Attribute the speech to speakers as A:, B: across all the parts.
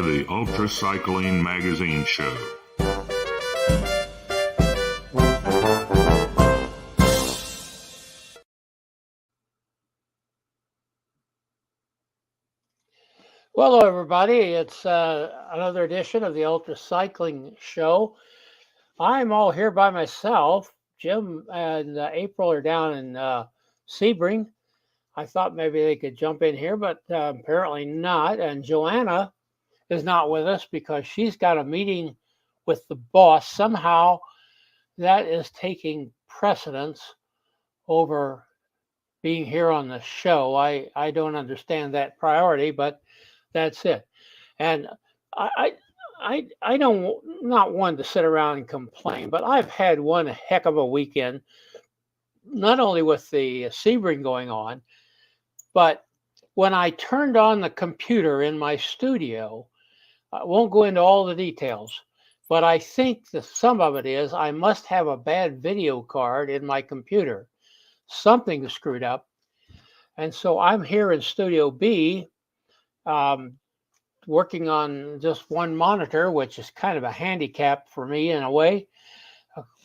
A: to the Ultra Cycling Magazine Show.
B: Well, hello, everybody. It's another edition of the Ultra Cycling Show. I'm all here by myself. Jim and April are down in Sebring. I thought maybe they could jump in here, but apparently not. And Joanna is not with us because she's got a meeting with the boss. Somehow that is taking precedence over being here on the show. I don't understand that priority, but that's it. And I don't not one to sit around and complain, but I've had one heck of a weekend, not only with the Sebring going on, but when I turned on the computer in my studio, I won't go into all the details, but I think that some of it is I must have a bad video card in my computer. Something screwed up. And so I'm here in Studio B, working on just one monitor, which is kind of a handicap for me in a way.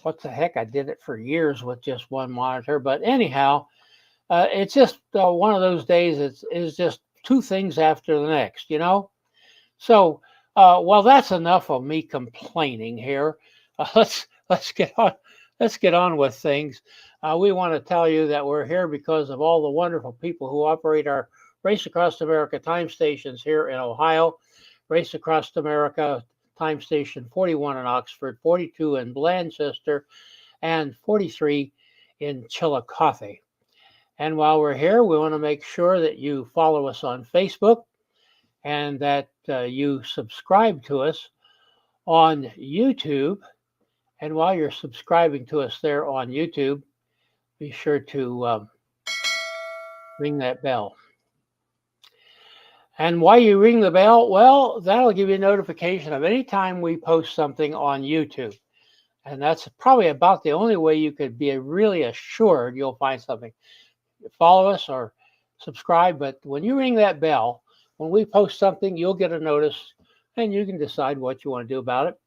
B: What the heck? I did it for years with just one monitor. But anyhow, it's just one of those days. It's just two things after the next, you know? So, well, that's enough of me complaining here. Let's get on. Let's get on with things. We want to tell you that we're here because of all the wonderful people who operate our Race Across America time stations here in Ohio. Race Across America time station 41 in Oxford, 42 in Blanchester, and 43 in Chillicothe. And while we're here, we want to make sure that you follow us on Facebook and that you subscribe to us on YouTube. And while you're subscribing to us there on YouTube, be sure to ring that bell. And while you ring the bell, well, that'll give you a notification of any time we post something on YouTube. And that's probably about the only way you could be really assured you'll find something. Follow us or subscribe, but when you ring that bell, when we post something, you'll get a notice and you can decide what you want to do about it.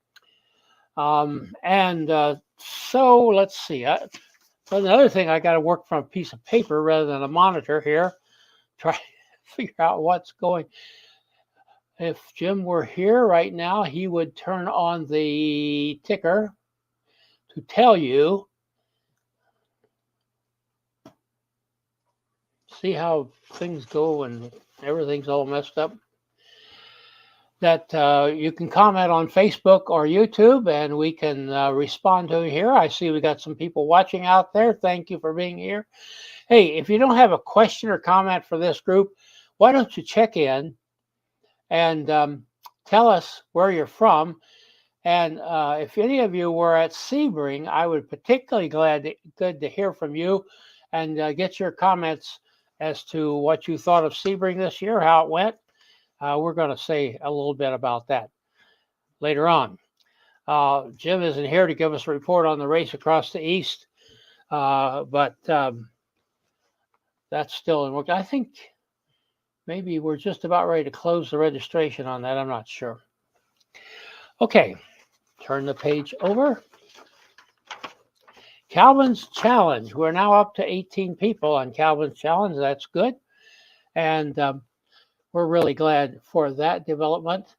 B: So let's see. Another thing, I got to work from a piece of paper rather than a monitor here. Try to figure out what's going. If Jim were here right now, he would turn on the ticker to tell you. See how things go and everything's all messed up. That you can comment on Facebook or YouTube and we can respond to it here. I see we got some people watching out there. Thank you for being here. Hey, if you don't have a question or comment for this group, why don't you check in and tell us where you're from. And if any of you were at Sebring, I would particularly good to hear from you and get your comments as to what you thought of Sebring this year, how it went. We're going to say a little bit about that later on. Jim isn't here to give us a report on the race across the East, but that's still in work. I think maybe we're just about ready to close the registration on that. I'm not sure. Okay, turn the page over. Calvin's Challenge. We're now up to 18 people on Calvin's Challenge. That's good. And we're really glad for that development.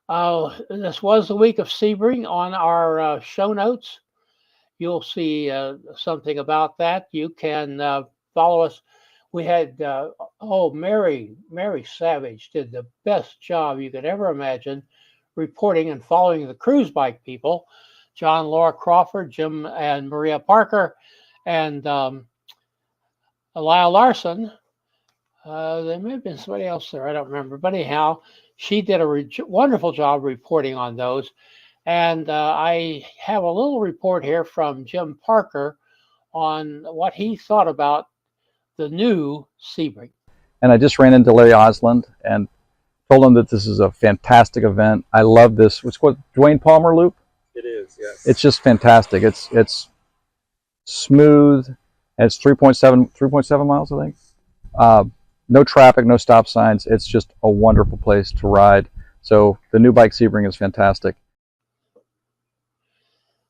B: This was the week of Sebring. On our show notes, you'll see something about that. You can follow us. We had, Mary Savage did the best job you could ever imagine reporting and following the cruise bike people. John, Laura Crawford, Jim and Maria Parker, and Lyle Larson. There may have been somebody else there. I don't remember. But anyhow, she did a wonderful job reporting on those. And I have a little report here from Jim Parker on what he thought about the new Sebring.
C: And I just ran into Larry Osland and told him that this is a fantastic event. I love this. What's called Dwayne Palmer Loop?
D: It is, yes.
C: It's just fantastic. It's smooth. And it's 3.7 miles, I think. No traffic, no stop signs. It's just a wonderful place to ride. So the new bike Sebring is fantastic.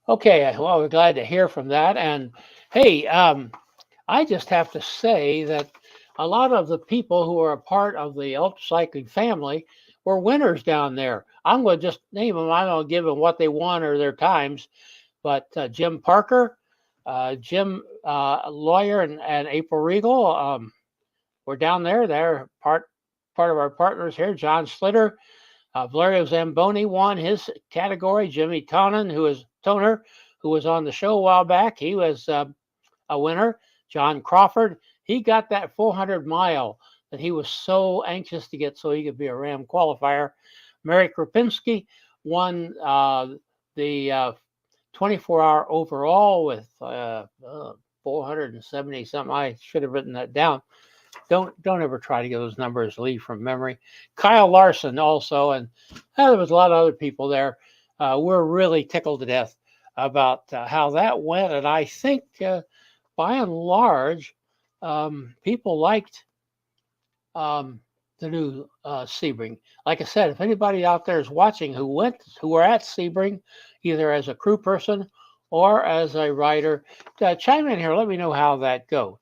B: Okay, well, we're glad to hear from that. And hey, I just have to say that a lot of the people who are a part of the ultra cycling family were winners down there. I'm going to just name them. I don't give them what they won or their times, but Jim Parker, Jim Lawyer, and April Regal were down there. They're part of our partners here. John Slitter, Valerio Zamboni won his category. Jimmy Toner, who was on the show a while back, he was a winner. John Crawford, he got that 400 mile that he was so anxious to get so he could be a Ram qualifier. Mary Krupinski won the 24-hour overall with 470 something. I should have written that down. Don't ever try to get those numbers, Lee, from memory. Kyle Larson also, and there was a lot of other people there. We're really tickled to death about how that went, and I think by and large, people liked the new Sebring. Like I said, if anybody out there is watching who were at Sebring, either as a crew person or as a rider, chime in here. Let me know how that goes.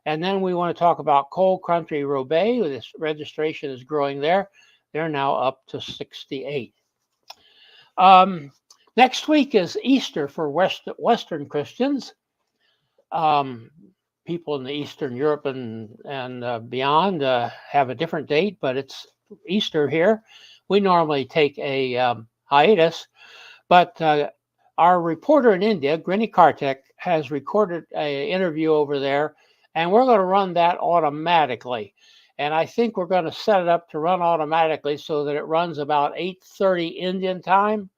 B: And then we want to talk about Cold Country Roubaix. This registration is growing there. They're now up to 68. Next week is Easter for Western Christians. People in the Eastern Europe and beyond have a different date, but it's Easter here. We normally take a hiatus, but our reporter in India, Grini Kartik, has recorded an interview over there, and we're going to run that automatically. And I think we're going to set it up to run automatically so that it runs about 8:30 Indian time.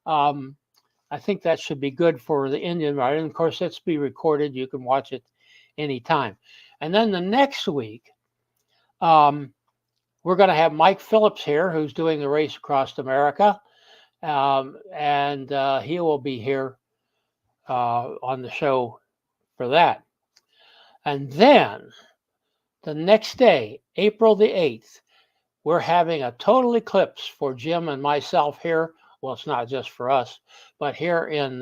B: I think that should be good for the Indian rider. And of course, it's be recorded. You can watch it anytime. And then the next week, we're going to have Mike Phillips here, who's doing the Race Across America. And he will be here on the show for that. And then the next day, April the 8th, we're having a total eclipse for Jim and myself here. Well, it's not just for us, but here in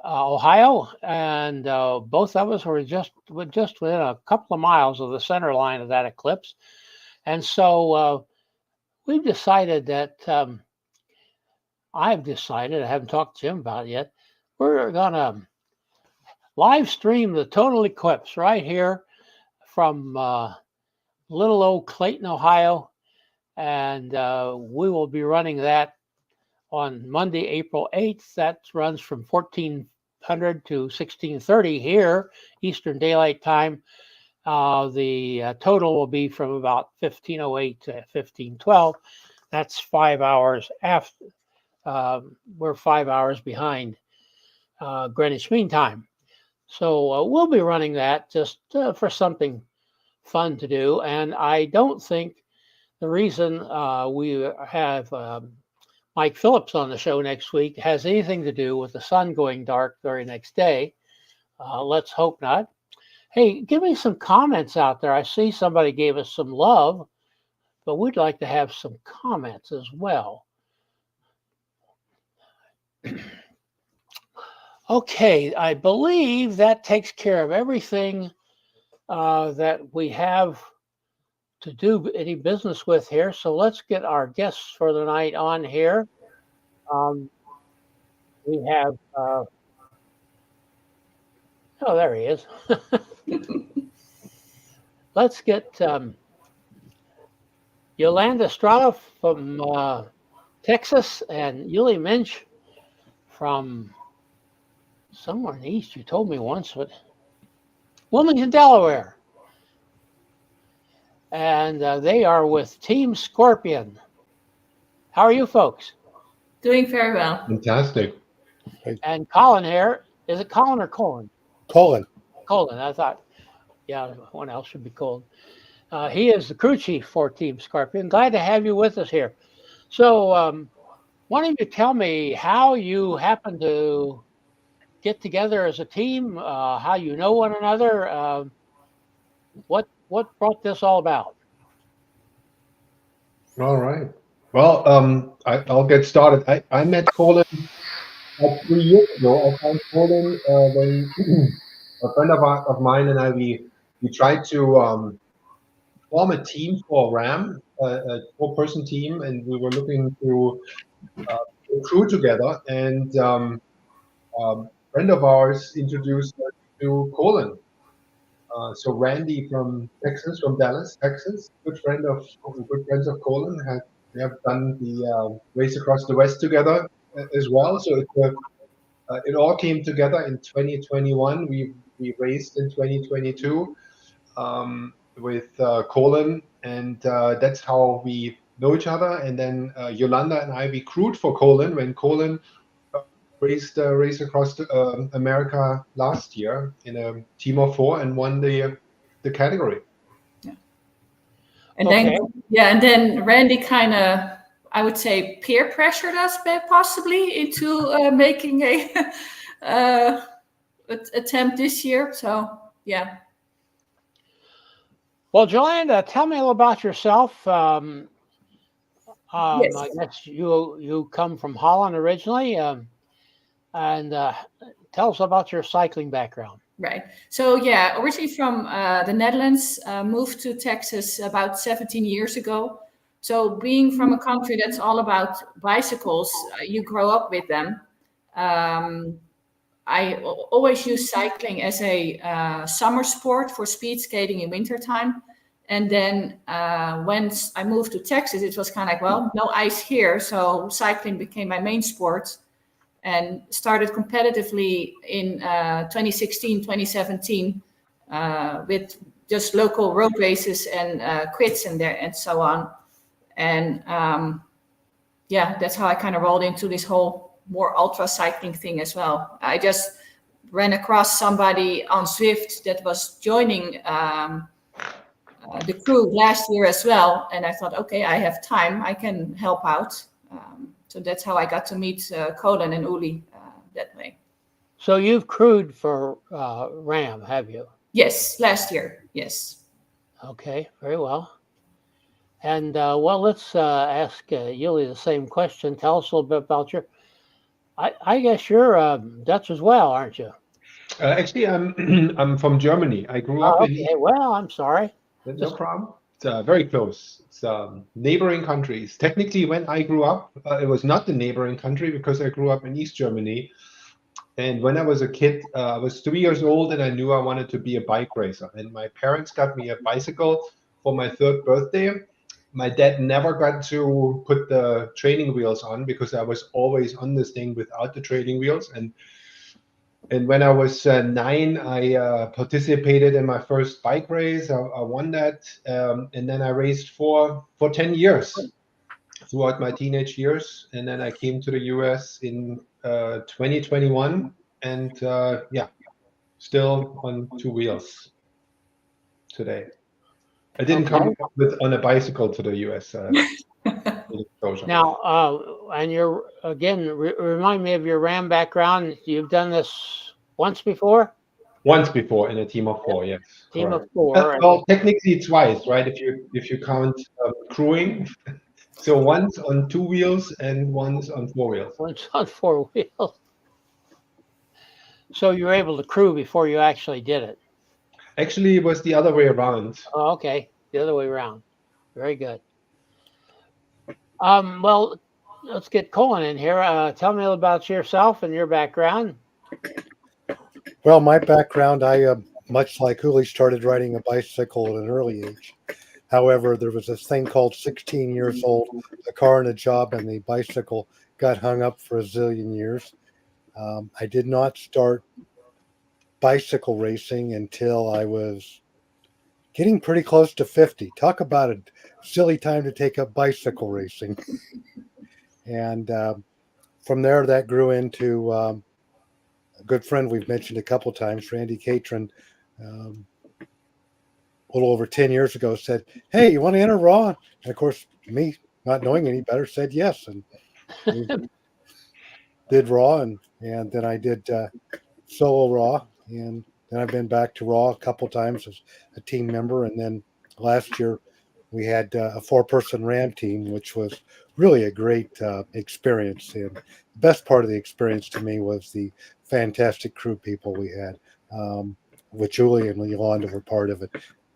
B: Ohio, and both of us were just within a couple of miles of the center line of that eclipse. And so we've decided that I've decided, I haven't talked to Jim about it yet, we're going to live stream the total eclipse right here from little old Clayton, Ohio. And we will be running that on Monday, April 8th. That runs from 1400 to 1630 here, Eastern Daylight Time. The total will be from about 1508 to 1512. That's 5 hours after. We're 5 hours behind Greenwich Mean Time. So we'll be running that just for something fun to do. And I don't think the reason we have Mike Phillips on the show next week has anything to do with the sun going dark the very next day. Let's hope not. Hey, give me some comments out there. I see somebody gave us some love, but we'd like to have some comments as well. Okay, I believe that takes care of everything that we have to do any business with here. So let's get our guests for the night on here. We have, oh, there he is. Let's get Jolanda Straathoff from Texas and Uli Muench from somewhere in the east. You told me once, but Wilmington, Delaware. And they are with Team Scorpion. How are you folks?
D: Doing very well.
E: Fantastic.
B: And Colin here. Is it Colin or Colin?
F: Colin.
B: Colin. I thought, yeah, one else should be Colin. He is the crew chief for Team Scorpion. Glad to have you with us here. So why don't you tell me how you happen to get together as a team, how you know one another, what brought this all about?
E: All right. Well, I'll get started. I met Colin like 3 years ago. I found Colin when a friend of mine and I we tried to form a team for RAM, a four-person team, and we were looking to recruit together. And a friend of ours introduced us to Colin. So Randy from Texas, from Dallas, Texas, good friends of Colin, they have done the race across the West together as well. So it all came together in 2021. We raced in 2022 with Colin, and that's how we know each other. And then Yolanda and I recruit for Colin when Colin uh, raced a race across America last year in a team of four and won the category.
D: And
B: Okay.
D: then Randy kind of, I would say, peer pressured us possibly into making a attempt this year. So yeah.
B: Well, Jolanda, tell me a little about yourself.
D: Yes.
B: I guess you come from Holland originally, and tell us about your cycling background.
D: Right. So yeah, originally from the Netherlands, moved to Texas about 17 years ago. So being from a country that's all about bicycles, you grow up with them. Um, always use cycling as a summer sport for speed skating in wintertime. And then when I moved to Texas, it was kind of like, well, no ice here. So cycling became my main sport and started competitively in 2016, 2017 with just local road races and quits and there and so on. And yeah, that's how I kind of rolled into this whole more ultra cycling thing as well. I just ran across somebody on Zwift that was joining the crew last year as well. And I thought, okay, I have time, I can help out. So that's how I got to meet Colin and Uli that way.
B: So you've crewed for RAM, have you?
D: Yes, last year. Yes.
B: Okay, very well. And well, let's ask Yuli the same question. Tell us a little bit about your. I guess you're Dutch as well, aren't you?
E: Actually, I'm I'm from Germany. I grew up
B: Oh,
E: in.
B: okay. Well, I'm sorry.
E: No
B: Just
E: problem. It's very close. It's neighboring countries. Technically, when I grew up, it was not the neighboring country because I grew up in East Germany. And when I was a kid, I was 3 years old and I knew I wanted to be a bike racer. And my parents got me a bicycle for my third birthday. My dad never got to put the training wheels on because I was always on this thing without the training wheels. And when I was 9, I participated in my first bike race. I won that, and then I raced for 10 years throughout my teenage years. And then I came to the US in 2021, and yeah, still on two wheels today. I didn't
B: okay.
E: come on a bicycle to the US.
B: Now, and you're again remind me of your RAM background. You've done this once before.
E: Once before in a team of four, yes,
B: Team of
E: correct.
B: four.
E: Well, technically twice, right? If you count crewing. So once on two wheels and once on four wheels.
B: Once on four wheels. So you were able to crew before you actually did it.
E: Actually, it was the other way around.
B: Oh, okay. The other way around. Very good. Well, let's get Colin in here. Tell me a little about yourself and your background.
F: Well, my background, I much like Uli, started riding a bicycle at an early age. However, there was this thing called 16 years old, a car and a job, and the bicycle got hung up for a zillion years. I did not start bicycle racing until I was getting pretty close to 50. Talk about a silly time to take up bicycle racing. And from there, that grew into a good friend we've mentioned a couple times, Randy Catron, a little over 10 years ago, said, "Hey, you want to enter Raw?" And of course, me, not knowing any better, said yes. And we did Raw, and then I did solo Raw. And then I've been back to Raw a couple times as a team member. And then last year, we had a 4-person RAM team, which was really a great experience. And the best part of the experience to me was the fantastic crew people we had, which Julie and Yolanda were part of it.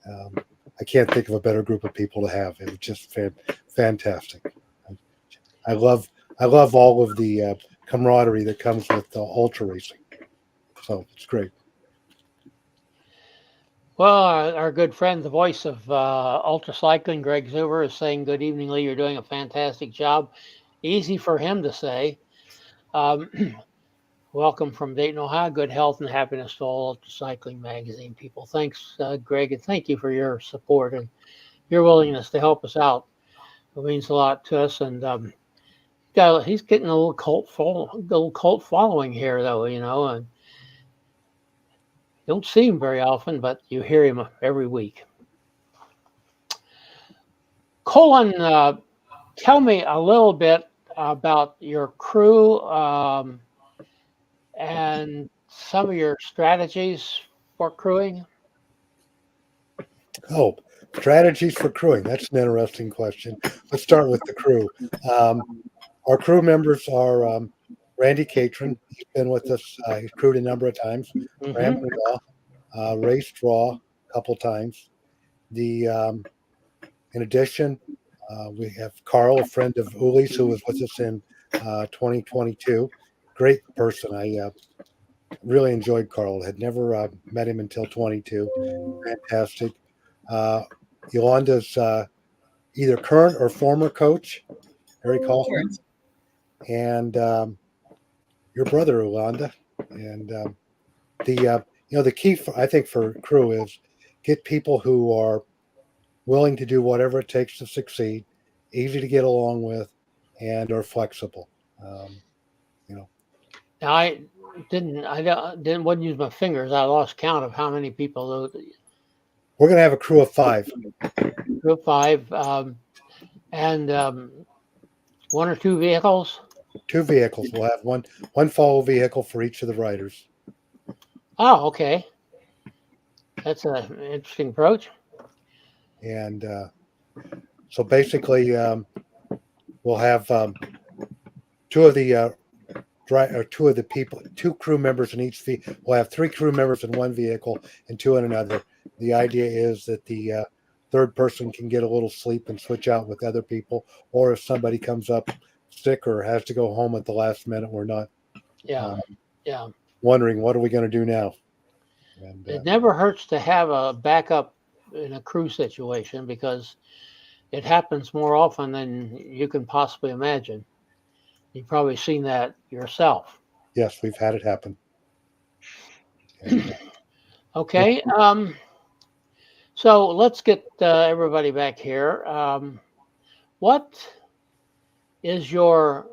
F: Um, I can't think of a better group of people to have. It was just fantastic. I love all of the camaraderie that comes with ultra racing. So it's great.
B: Well, our good friend, the voice of ultra cycling, Greg Zuber, is saying, "Good evening, Lee. You're doing a fantastic job." Easy for him to say. Um, welcome from Dayton, Ohio. Good health and happiness to all Ultra Cycling Magazine people. Thanks, Greg, and thank you for your support and your willingness to help us out. It means a lot to us. And he's getting a little cult following here, though. And don't see him very often, but you hear him every week. Colin, tell me a little bit about your crew and some of your strategies for crewing.
F: Oh, strategies for crewing. That's an interesting question. Let's start with the crew. Our crew members are Randy Catron. He's been with us. He's crewed a number of times. Ram Raw, raced Raw a couple times. In addition, we have Carl, a friend of Uli's, who was with us in 2022. Great person. I really enjoyed Carl. Had never met him until 22. Fantastic. Yolanda's either current or former coach, Harry Kaufman, and your brother, Yolanda. And the key, I think, for crew is get people who are willing to do whatever it takes to succeed, easy to get along with, and are flexible.
B: Now, I wouldn't use my fingers. I lost count of how many people.
F: We're going to have a crew of 5.
B: Crew of 5, and 1 or 2 vehicles.
F: 2 vehicles. We'll have one follow vehicle for each of the riders.
B: Oh, okay. That's an interesting approach.
F: And so basically, we'll have 2 of the people, 2 crew members in each vehicle. We'll have 3 crew members in one vehicle and 2 in another. The idea is that the third person can get a little sleep and switch out with other people, or if somebody comes up sick or has to go home at the last minute, we're not wondering what are we going to do now. And,
B: it never hurts to have a backup in a crew situation because it happens more often than you can possibly imagine. You've probably seen that yourself.
F: Yes, we've had it happen.
B: Okay. So let's get everybody back here. What is your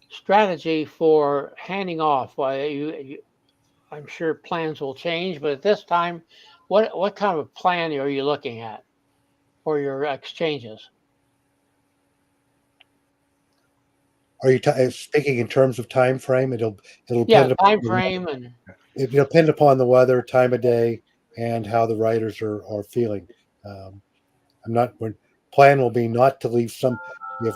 B: strategy for handing off? I'm sure plans will change, but at this time, what kind of plan are you looking at for your exchanges?
F: Are you speaking in terms of time frame? It'll
B: depend time frame, and
F: it'll depend upon the weather, time of day, and how the riders are feeling. Plan will be not to leave if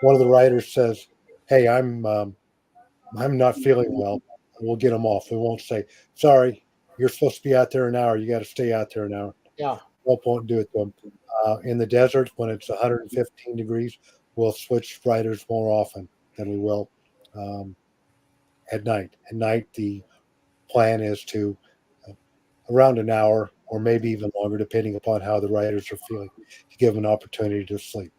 F: one of the riders says, "Hey, I'm not feeling well," we'll get them off. We won't say, "Sorry, you're supposed to be out there an hour. You got to stay out there an hour."
B: Yeah,
F: won't do it to them. In the desert, when it's 115 degrees, we'll switch riders more often than we will at night. At night, the plan is to around an hour or maybe even longer, depending upon how the riders are feeling, to give them an opportunity to sleep.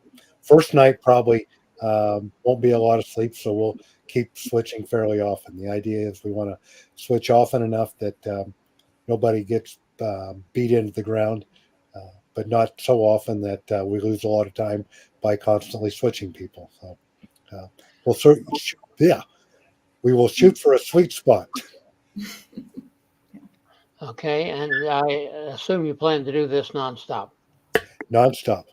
F: First night probably won't be a lot of sleep, so we'll keep switching fairly often. The idea is we want to switch often enough that nobody gets beat into the ground, but not so often that we lose a lot of time by constantly switching people. So we will shoot for a sweet spot.
B: Okay, and I assume you plan to do this nonstop.
F: Nonstop.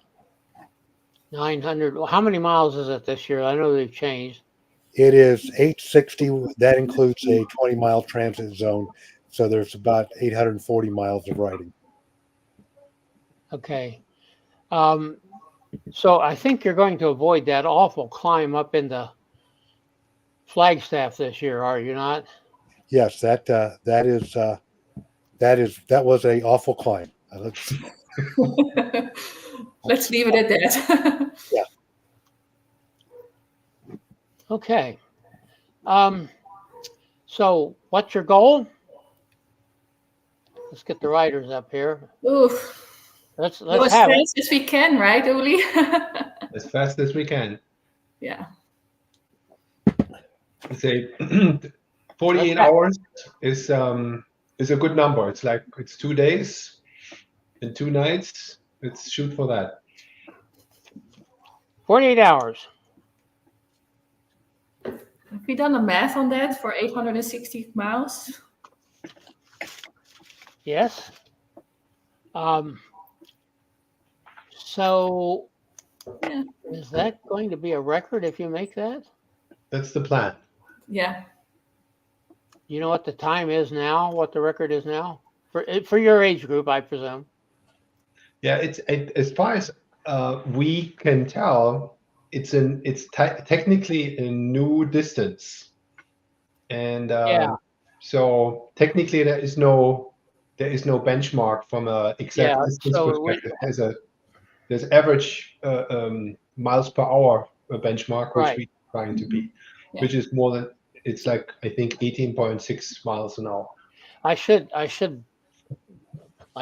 B: 900. Well, how many miles is it this year? I know they've changed.
F: It is 860. That includes a 20-mile transit zone. So there's about 840 miles of riding.
B: Okay. So I think you're going to avoid that awful climb up into Flagstaff this year, are you not?
F: Yes, that was a awful climb.
D: Let's leave it at that.
F: Yeah.
B: Okay. So what's your goal? Let's get the writers up here.
D: Oof.
B: Let's
D: Go as
B: have it.
D: fast as we can, right, Uli?
E: As fast as we can.
D: Yeah.
E: Say 48 hours is a good number. It's 2 days and 2 nights. Let's shoot for that.
B: 48 hours.
D: Have we done the math on that for 860 miles?
B: Yes. So
D: Yeah.
B: is that going to be a record if you make that?
E: That's the plan.
D: Yeah.
B: You know what the time is now? What the record is now for your age group, I presume.
E: Yeah, as far as we can tell, it's technically a new distance, and
B: Yeah.
E: so technically there is no benchmark from a exact
B: Yeah.
E: distance
B: So
E: perspective. There's average miles per hour benchmark, which
B: right.
E: we're trying to beat,
D: Yeah.
E: which is more than it's like I think 18.6 miles an hour.
B: I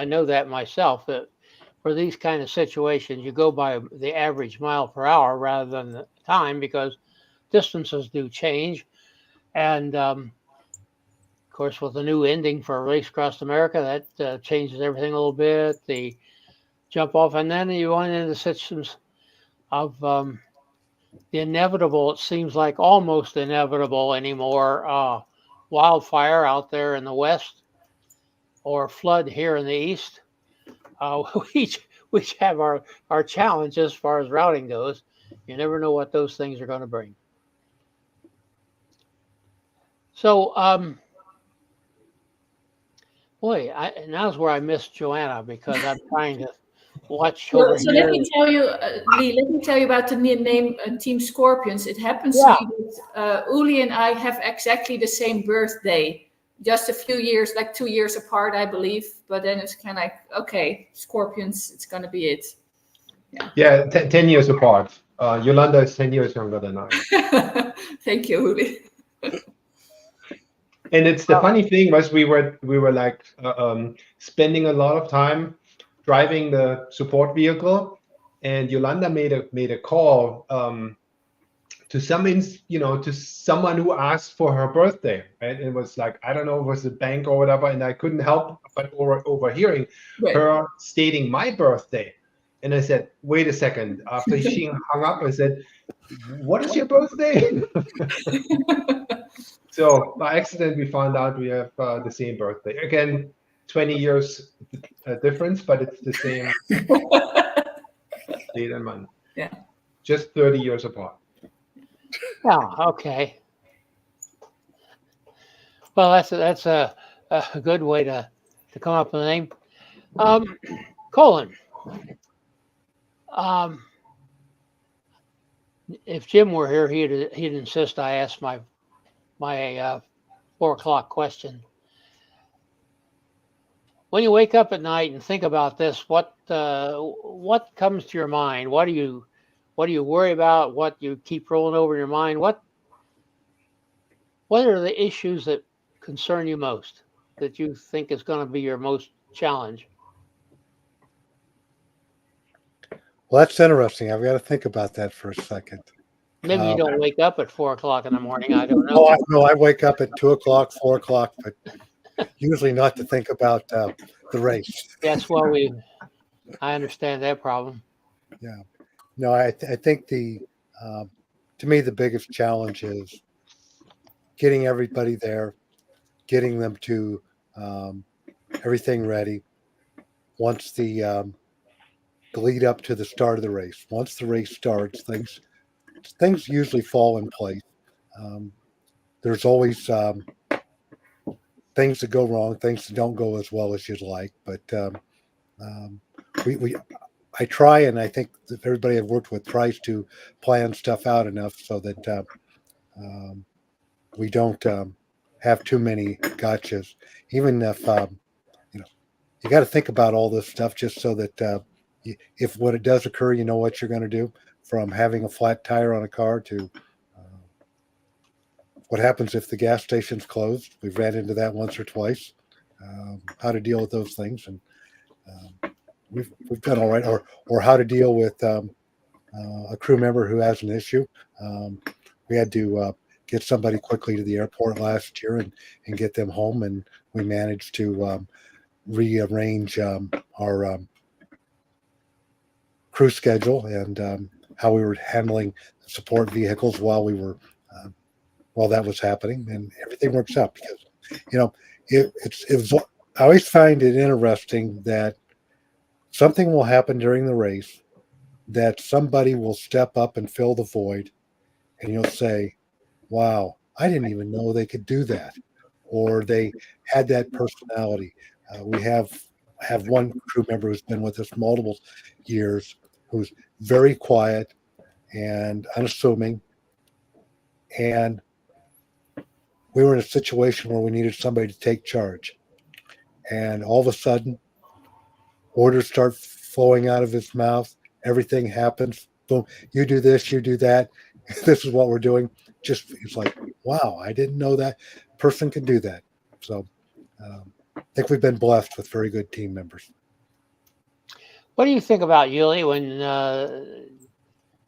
B: know that myself, that for these kind of situations, you go by the average mile per hour rather than the time, because distances do change. And of course, with the new ending for Race Across America, that changes everything a little bit. The jump off, and then you run into systems of the inevitable. It seems like almost inevitable anymore. Wildfire out there in the west, or flood here in the east. We each have our challenge as far as routing goes. You never know what those things are going to bring. So, boy, now's where I miss Joanna, because I'm trying to watch over
D: So
B: here.
D: let me tell you, Lee, let me tell you about the name Team Scorpions. It happens
B: Yeah.
D: to be that Uli and I have exactly the same birthday, just a few years, like 2 years apart, I believe. But then it's kind of like, okay, Scorpions, it's going to be it.
E: Yeah, 10 years apart. Jolanda is 10 years younger than I am.
D: Thank you, Uli.
E: And it's the funny thing was we were like spending a lot of time driving the support vehicle, and Jolanda made a call to to someone who asked for her birthday, right? It was like, I don't know, it was a bank or whatever, and I couldn't help but overhearing her stating my birthday. And I said, wait a second. After she hung up, I said, what is your birthday? So by accident, we found out we have the same birthday. Again, 20 years difference, but it's the same date and month.
D: Yeah.
E: Just 30 years apart.
B: Oh, okay. Well, that's a good way to come up with a name. Colin. If Jim were here, he'd insist I ask my 4:00 question. When you wake up at night and think about this, what comes to your mind? What do you worry about? What you keep rolling over in your mind? What are the issues that concern you most, that you think is going to be your most challenge?
F: Well, that's interesting. I've got to think about that for a second.
B: Maybe you don't wake up at 4:00 in the morning. I don't know.
F: No, I wake up at 2:00, 4:00, but usually not to think about the race.
B: That's why I understand that problem.
F: Yeah. No, I think to me, the biggest challenge is getting everybody there, getting them to everything ready. Once the lead up to the start of the race, once the race starts, things usually fall in place. There's always things that go wrong, things that don't go as well as you'd like, but I try, and I think that everybody I've worked with tries to plan stuff out enough so that we don't have too many gotchas. Even if you got to think about all this stuff just so that if when it does occur, you know what you're going to do. From having a flat tire on a car to what happens if the gas station's closed. We've ran into that once or twice. How to deal with those things, and we've done all right. Or how to deal with a crew member who has an issue. We had to get somebody quickly to the airport last year and get them home, and we managed to rearrange our crew schedule and how we were handling support vehicles while that was happening, and everything works out because I always find it interesting that something will happen during the race that somebody will step up and fill the void, and you'll say, wow, I didn't even know they could do that, or they had that personality. We have one crew member who's been with us multiple years, who's very quiet and unassuming, and we were in a situation where we needed somebody to take charge, and all of a sudden orders start flowing out of his mouth. Everything happens. Boom, you do this, you do that. This is what we're doing. Just, it's like, wow, I didn't know that person could do that. So I think we've been blessed with very good team members.
B: What do you think about, Uli, when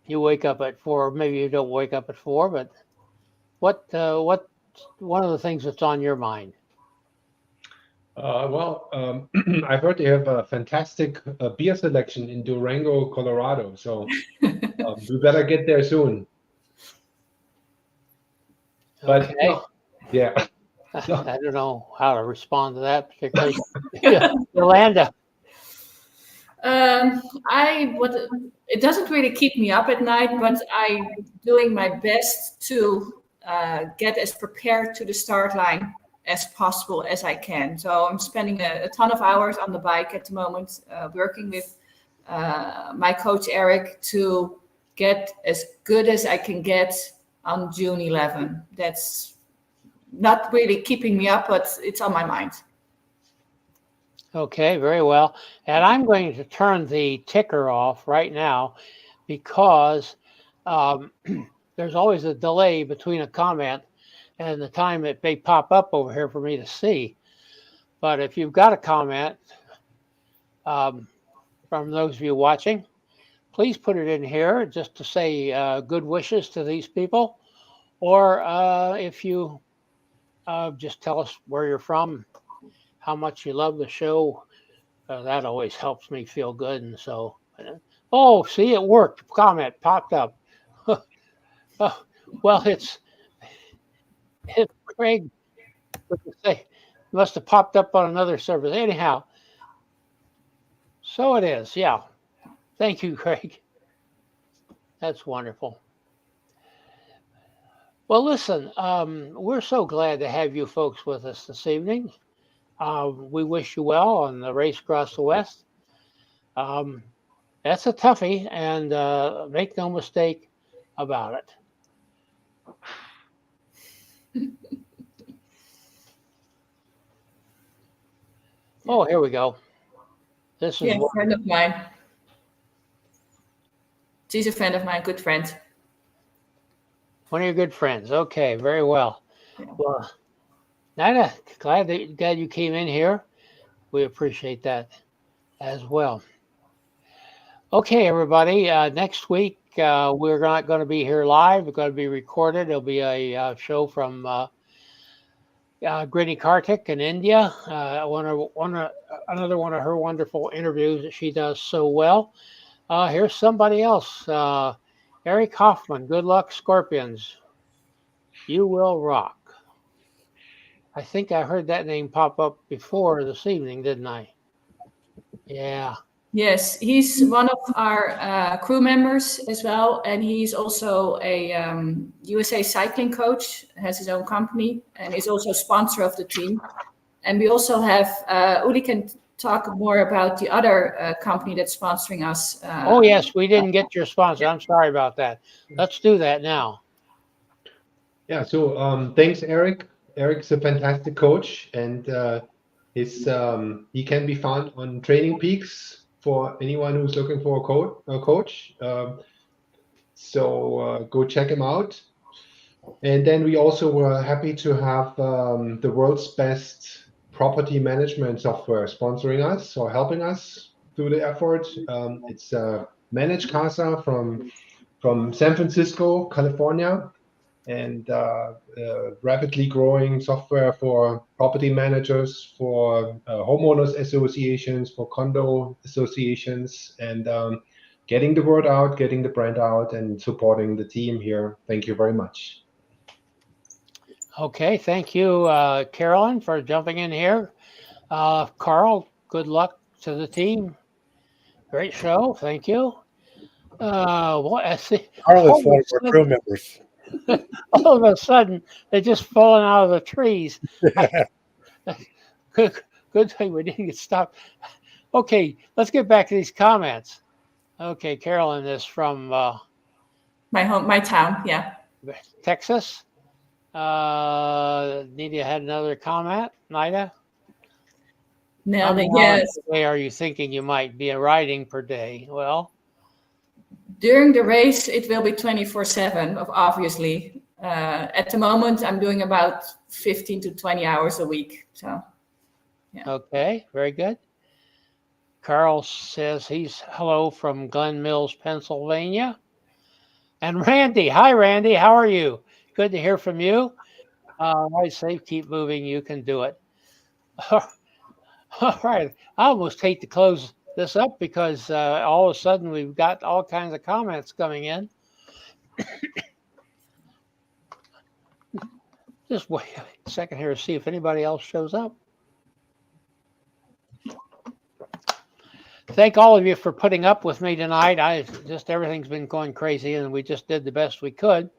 B: you wake up at 4? Maybe you don't wake up at 4, but what one of the things that's on your mind?
E: I've heard they have a fantastic beer selection in Durango, Colorado. So we better get there soon. But
B: Okay.
E: yeah.
B: I don't know how to respond to that particularly. Jolanda.
D: It doesn't really keep me up at night, but I'm doing my best to get as prepared to the start line as possible as I can. So I'm spending a ton of hours on the bike at the moment, working with my coach Eric to get as good as I can get on June 11. That's not really keeping me up, but it's on my mind.
B: Okay, very well. And I'm going to turn the ticker off right now because there's always a delay between a comment and the time it may pop up over here for me to see. But if you've got a comment from those of you watching, please put it in here just to say good wishes to these people. Or if you just tell us where you're from, how much you love the show. That always helps me feel good. And so, oh, see, it worked. Comment popped up. Well, it's Craig. Say, must have popped up on another service. Anyhow, so it is. Yeah. Thank you, Craig. That's wonderful. Well, listen, we're so glad to have you folks with us this evening. We wish you well on the race across the West. That's a toughie, and make no mistake about it. Oh, here we go. This is
D: a friend of mine. She's a friend of mine, good friend.
B: One of your good friends. Okay, very well. Yeah. Well, Nina, glad you came in here. We appreciate that as well. Okay, everybody. Next week, we're not going to be here live. We're going to be recorded. It'll be a show from Grini Kartik in India. Another one of her wonderful interviews that she does so well. Here's somebody else. Eric Hoffman. Good luck, Scorpions. You will rock. I think I heard that name pop up before this evening, didn't I? Yeah.
D: Yes, he's one of our crew members as well, and he's also a USA cycling coach, has his own company, and is also a sponsor of the team. And we also have Uli can talk more about the other company that's sponsoring us.
B: Oh, yes, we didn't get your sponsor. I'm sorry about that. Let's do that now.
E: Yeah, so thanks, Eric. Eric's a fantastic coach, and he can be found on Training Peaks for anyone who's looking for a coach. So go check him out. And then we also were happy to have the world's best property management software sponsoring us or helping us through the effort. It's Manage Casa from San Francisco, California, and rapidly growing software for property managers, for homeowners associations, for condo associations, and getting the word out, getting the brand out, and supporting the team here. Thank you very much.
B: Okay, thank you, Carolyn, for jumping in here. Carl, good luck to the team. Great show, thank you. What? I see.
F: Carl is one of our crew members.
B: All of a sudden, they're just falling out of the trees. Good thing we didn't get stopped. Okay, let's get back to these comments. Okay, Carolyn is from
D: my town, yeah.
B: Texas. Nita had another comment. Nida?
D: How many yes.
B: Day are you thinking you might be riding per day? Well,
D: during the race, it will be 24/7, obviously. At the moment, I'm doing about 15 to 20 hours a week. So, yeah.
B: Okay, very good. Carl says he's hello from Glen Mills, Pennsylvania. And Randy, hi Randy, how are you? Good to hear from you. Ride safe, keep moving, you can do it. All right, I almost hate to close this up because all of a sudden we've got all kinds of comments coming in. Just wait a second here to see if anybody else shows up. Thank all of you for putting up with me tonight. Everything's been going crazy, and we just did the best we could.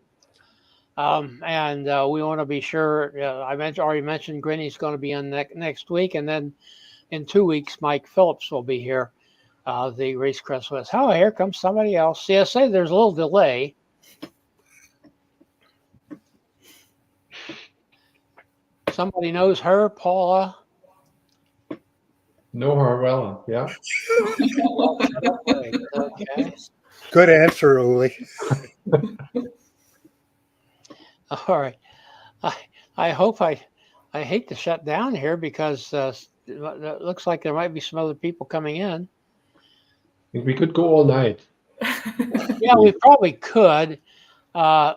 B: And we want to be sure. I already mentioned Grinny's going to be on next week, and then in 2 weeks, Mike Phillips will be here. The Race Crest West. Oh, here comes somebody else. See, I say there's a little delay. Somebody knows her, Paula.
E: Know her well, yeah.
B: Okay.
F: Good answer, Uli.
B: All right. I hope I hate to shut down here because it looks like there might be some other people coming in.
E: We could go all night.
B: Yeah, we probably could. Yeah,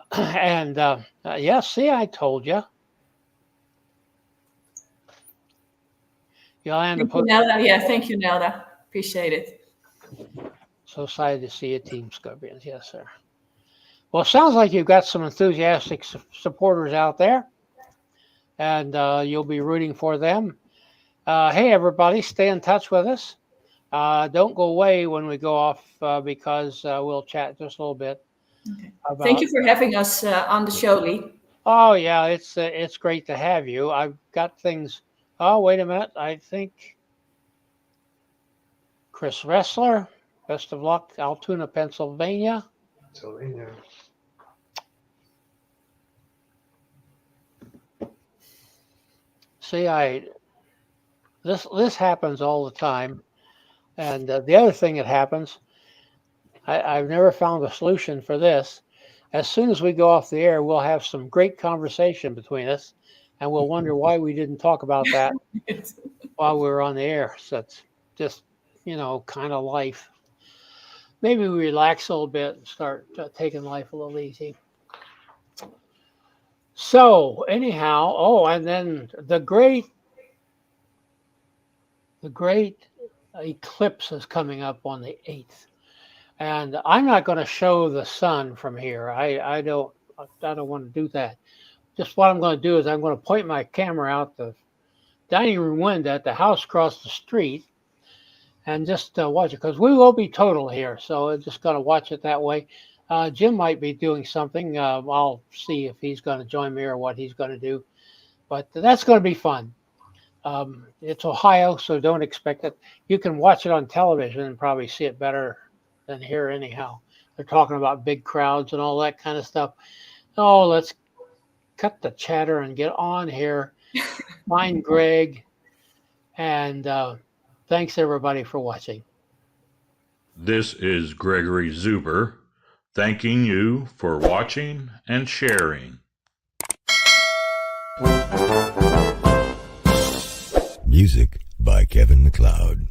B: see, I told you. Jolanda,
D: Nelda. Yeah, thank you, Nelda. Appreciate it.
B: So excited to see a team Scorpions. Yes, sir. Well, it sounds like you've got some enthusiastic supporters out there, and you'll be rooting for them. Hey, everybody, stay in touch with us. Don't go away when we go off because we'll chat just a little bit.
D: Okay. Thank you for having us on the show, Lee.
B: Oh, yeah, it's great to have you. I've got things. Oh, wait a minute. I think Chris Ressler, best of luck, Altoona, Pennsylvania.
E: Pennsylvania.
B: See, this happens all the time, and the other thing that happens, I've never found a solution for this. As soon as we go off the air, we'll have some great conversation between us, and we'll wonder why we didn't talk about that while we were on the air. So it's just, kind of life. Maybe we relax a little bit and start taking life a little easy. So anyhow, and then the great eclipse is coming up on the 8th. And I'm not going to show the sun from here. I don't want to do that. Just what I'm going to do is I'm going to point my camera out the dining room window at the house across the street and just watch it, because we will be total here. So I'm just going to watch it that way. Jim might be doing something. I'll see if he's going to join me or what he's going to do. But that's going to be fun. It's Ohio, so don't expect it. You can watch it on television and probably see it better than here anyhow. They're talking about big crowds and all that kind of stuff. Oh, let's cut the chatter and get on here. Find Greg, and thanks everybody for watching.
A: This is Gregory Zuber, thanking you for watching and sharing.
G: Music by Kevin MacLeod.